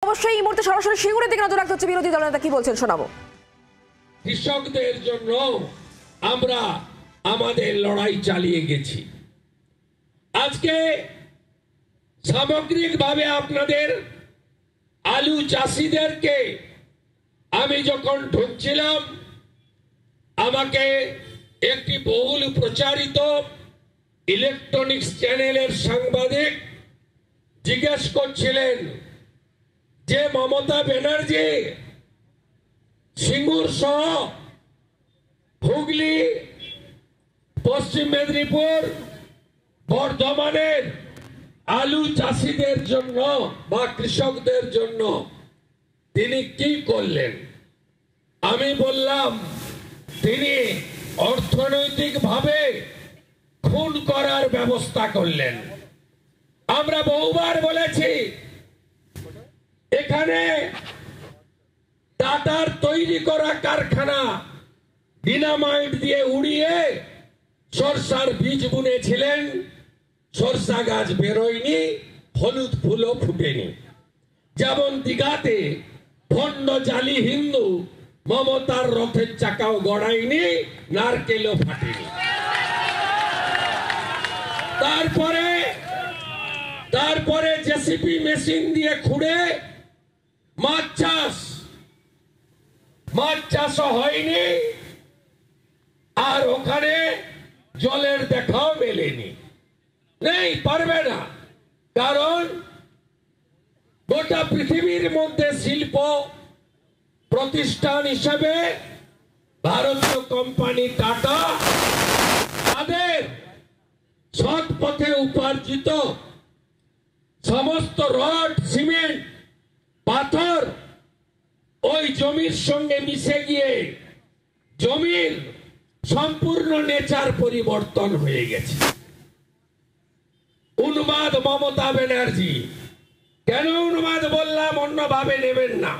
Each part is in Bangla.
অবশ্যই এই মুহূর্তে সরাসরি সিঙ্গুরের দিকে নজর রাখতে হচ্ছে, বিরোধী দলনেতা কি বলছেন শোনাবো। কৃষকদের জন্য আমরা আমাদের লড়াই চালিয়ে গেছি। আজকে সামগ্রিকভাবে আপনাদের আলু চাষিদেরকে আমি যখন ঢুকছিলাম, আমাকে একটি বহুল প্রচারিত ইলেকট্রনিক্স চ্যানেলের সাংবাদিক জিজ্ঞেস করছিলেন যে মমতা ব্যানার্জি সিঙ্গুর সহ হুগলি, পশ্চিম মেদিনীপুর, বর্ধমানের আলু চাষিদের জন্য বা কৃষকদের জন্য তিনি কি করলেন। আমি বললাম তিনি অর্থনৈতিকভাবে খুন করার ব্যবস্থা করলেন। আমরা বহুবার বলেছি এখানে টাটার তৈরি করা কারখানা ডিনামাইট দিয়ে উড়িয়ে সরষার বীজ বুনেছিলেন, সরষা গাছ বেরোয়নি, হলুদ ফুলও ফুটেনি। যেমন দীঘাতে ভণ্ড জালি হিন্দু মমতার রথের চাকাও গড়ায়নি, নারকেলও ফাটেনি। তারপরে জেসিপি মেশিন দিয়ে খুঁড়ে মাছ চাষও হয়নি, আর ওখানে জলের দেখাও মেলেনি। নেই, পারবে না, কারণ গোটা পৃথিবীর মধ্যে শিল্প প্রতিষ্ঠান হিসেবে ভারতীয় কোম্পানি টাটা তাদের সৎ পথে উপার্জিত সমস্ত রড, সিমেন্ট, পাথর ওই জমির সঙ্গে মিশে গিয়ে জমির সম্পূর্ণ নেচার পরিবর্তন হয়ে গেছে। উন্মাদ মমতা ব্যানার্জি। কেন উন্মাদ বললাম, অন্যভাবে নেবেন না।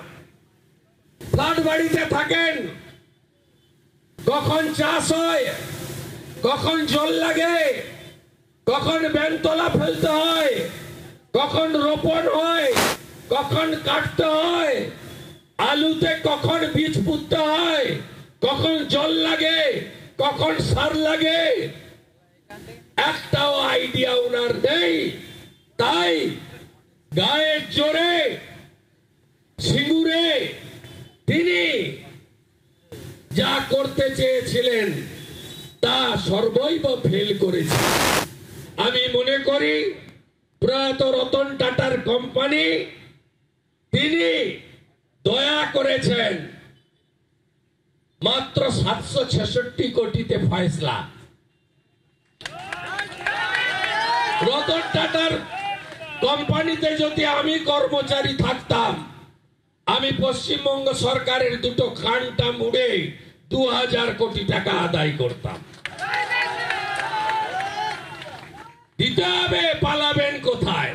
ফ্ল্যাট বাড়িতে থাকেন, কখন চাষ হয়, কখন জল লাগে, কখন বেনতলা ফেলতে হয়, কখন রোপণ হয়, কখন কাটতে হয়, আলুতে কখন বীজ পুঁততে হয়, কখন জল লাগে, কখন সার লাগে, একটাও আইডিয়া উনার নেই। তাই গায়ের জোরে সিঙ্গুরে তিনি যা করতে চেয়েছিলেন তা সর্বৈব ফেল করেছে। আমি মনে করি প্রয়াত রতন টাটার কোম্পানি তিনি দয়া করেছেন মাত্র 766 কোটিতে ফয়সলা। রতন টাটার কোম্পানিতে যদি আমি কর্মচারী থাকতাম, আমি পশ্চিমবঙ্গ সরকারের দুটো খানটা মুড়ে 2000 কোটি টাকা আদায় করতাম। দিতে হবে, পালাবেন কোথায়?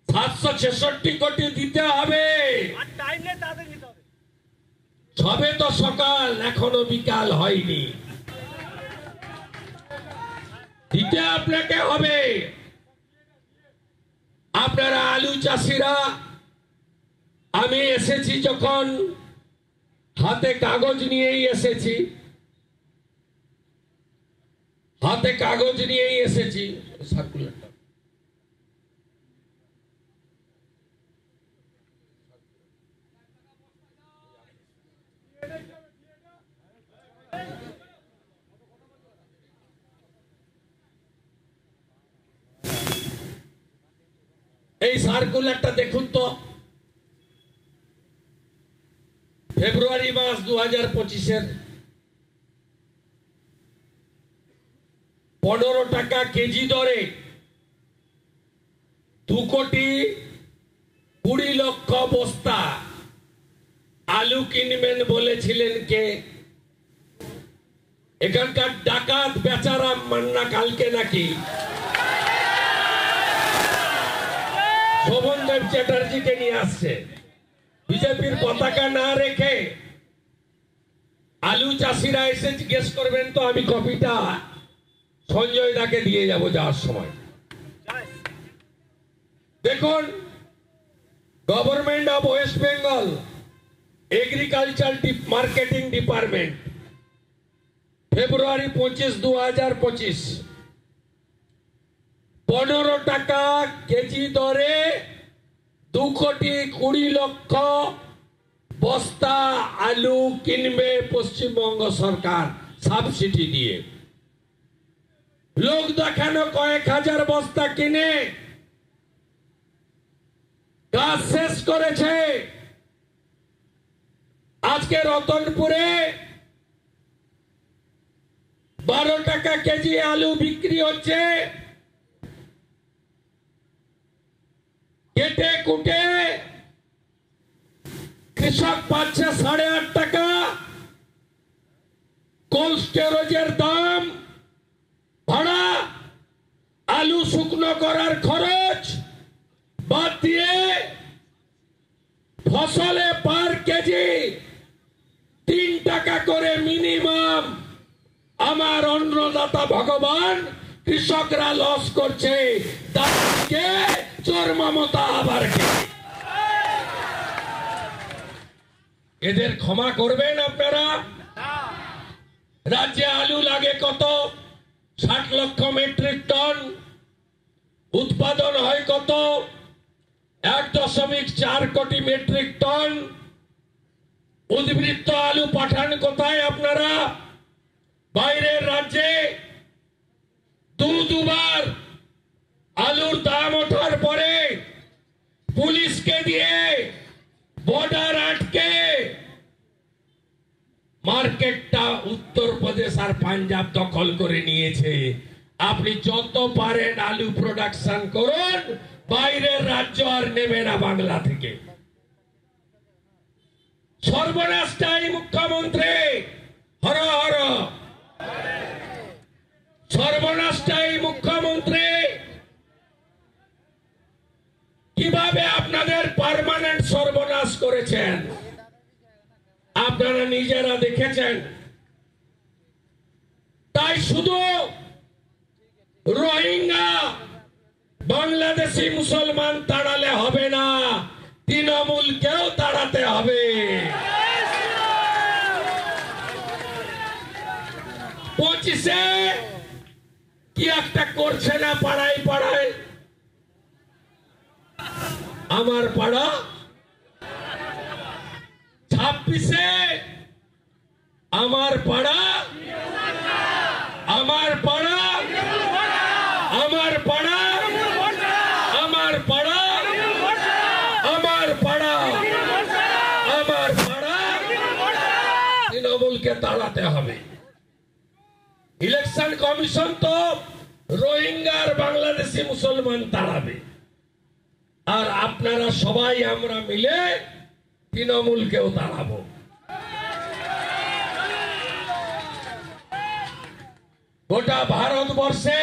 766 কোটি দিতে হবে। সবে তো সকাল, এখনো বিকাল হয়নি। দিতে আপনাকে হবে। আপনারা আলু চাষিরা, আমি এসেছি যখন হাতে কাগজ নিয়েই এসেছি, সার্কুলারটা এই সার্কুলারটা দেখুন তো। ফেব্রুয়ারি মাস 2025-এর 15 টাকা কেজি দরে 2,20,00,000 বস্তা আলু কিনবেন বলেছিলেন কে? এখানকার ডাকাত বেচারাম মান্না কালকে নাকি শোভনদেব চ্যাটার্জিকে নিয়ে আসছে। বিজেপির পতাকা না রেখে আলু চাষিরা এসে জিজ্ঞেস করবেন তো আমি কপিটা সঞ্জয় দাকে দিয়ে যাব যাওয়ার সময়। দেখুন government of West Bengal agriculture marketing department February 25, 2025 15 টাকা কেজি দরে 2,20,00,000 বস্তা আলু কিনবে পশ্চিমবঙ্গ সরকার সাবসিডি দিয়ে। লোক দেখানো কয়েক হাজার বস্তা কিনে কাজ শেষ করেছে। আজকে রতনপুরে 12 টাকা কেজি আলু বিক্রি হচ্ছে। কেটে কুটে কৃষক পাচ্ছে 8.5 টাকা। কোল্ড স্টোরেজের দাম, ভাড়া, আলু শুকনো করার খরচ বাদ দিয়ে ফসলে পার কেজি 3 টাকা করে মিনিমাম আমার অন্নদাতা ভগবান কৃষকরা লস করছে। তাদেরকে চোর মমতা আবার এদের ক্ষমা করবেন আপনারা? রাজ্যে আলু লাগে কত? 60 লক্ষ মেট্রিক টন। উৎপাদন হয় কত? 1.4 কোটি মেট্রিক টন। উদ্বৃত্ত আলু পাঠান কোথায় আপনারা? বাইরের রাজ্যে। দুবার আলুর দাম ওঠার পরে পুলিশকে দিয়ে বর্ডার আটকে মার্কেটটা উত্তরপ্রদেশ আর পাঞ্জাব দখল করে নিয়েছে। আপনি যত পারেন আলু প্রোডাকশন করুন, বাইরের রাজ্য আর নেবে না বাংলা থেকে। সর্বনাশটাই মুখ্যমন্ত্রী, হর হর। সর্বনাশটাই মুখ্যমন্ত্রী। কিভাবে আপনাদের পার্মানেন্ট সর্বনাশ করেছেন আপনারা নিজেরা দেখেছেন। তাই শুধু রোহিঙ্গা বাংলাদেশি মুসলমান তাড়ালে হবে না, তৃণমূলকেও তাড়াতে হবে। 25-এ কি একটা করছে না পাড়ায় পাড়ায়? আমার পাড়া। 26-এ আমার পাড়া, আমার পাড়া, আমার পাড়া, আমার পাড়া, আমার পাড়া, আমার পাড়া। তৃণমূলকে তাড়াতে হবে। ইলেকশন কমিশন তো রোহিঙ্গা আর বাংলাদেশি মুসলমান তাড়াবে, আর আপনারা সবাই আমরা মিলে তৃণমূলকেও তাড়াবো। গোটা ভারতবর্ষে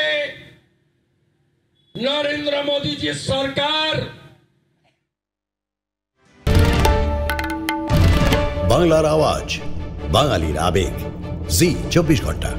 নরেন্দ্র মোদীজির সরকার বাংলার আওয়াজ, বাঙালির আবেগ, জি 24 ঘন্টা।